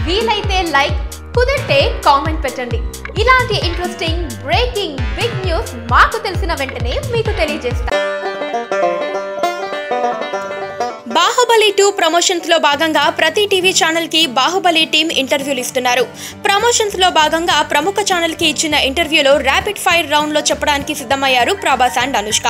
వీలైతే లైక్, కుదిరితే కామెంట్ పెట్టండి. ఇలాంటి ఇంట్రెస్టింగ్ బ్రేకింగ్ బిగ్ న్యూస్ మాకు తెలిసిన వెంటనే మీకు తెలియజేస్తాం. బాహుబలి 2 ప్రమోషన్స్ లో భాగంగా ప్రతి టీవీ ఛానల్ కి బాహుబలి టీం ఇంటర్వ్యూలు ఇస్తున్నారు. ప్రమోషన్స్ లో భాగంగా ప్రముఖ ఛానల్ కి ఇచ్చిన ఇంటర్వ్యూలో ర్యాపిడ్ ఫైర్ రౌండ్ లో చెప్పడానికి సిద్ధమయ్యారు ప్రభాస్ అండ్ అనుష్క.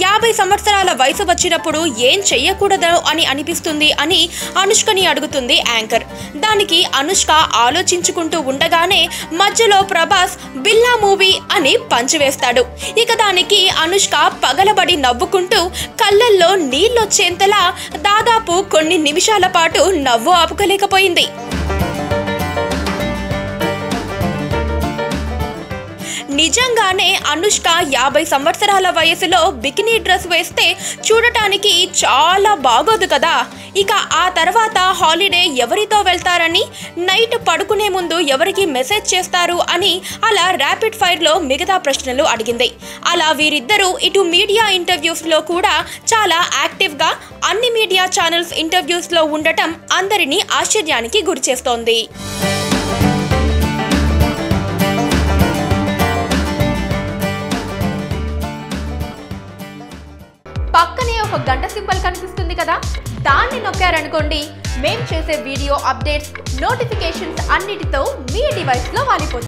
50 సంవత్సరాల వయసు వచ్చినప్పుడు ఏం చెయ్యకూడదు అని అనిపిస్తుంది అని అనుష్కని అడుగుతుంది యాంకర్. దానికి అనుష్క ఆలోచించుకుంటూ ఉండగానే మధ్యలో ప్రభాస్ బిల్లా మూవీ అని పంచి వేస్తాడు. ఇక దానికి అనుష్క పగలబడి నవ్వుకుంటూ కళ్ళల్లో నీళ్ళొచ్చేంతలా దాదాపు కొన్ని నిమిషాల పాటు నవ్వు ఆపుకోలేకపోయింది. నిజంగానే అనుష్క 50 సంవత్సరాల వయసులో బికినీ డ్రెస్ వేస్తే చూడటానికి చాలా బాగోదు కదా. ఇక ఆ తర్వాత హాలిడే ఎవరితో వెళ్తారని, నైట్ పడుకునే ముందు ఎవరికి మెసేజ్ చేస్తారు అని అలా ర్యాపిడ్ ఫైర్లో మిగతా ప్రశ్నలు అడిగింది. అలా వీరిద్దరూ ఇటు మీడియా ఇంటర్వ్యూస్లో కూడా చాలా యాక్టివ్గా అన్ని మీడియా ఛానల్స్ ఇంటర్వ్యూస్లో ఉండటం అందరినీ ఆశ్చర్యానికి గురిచేస్తోంది. పక్కనే ఒక గంట సింబల్ కనిపిస్తుంది కదా, దాన్ని నొక్కారనుకోండి మేం చేసే వీడియో అప్డేట్స్, నోటిఫికేషన్స్ అన్నిటితో మీ డివైస్లో వాలిపోతుంది.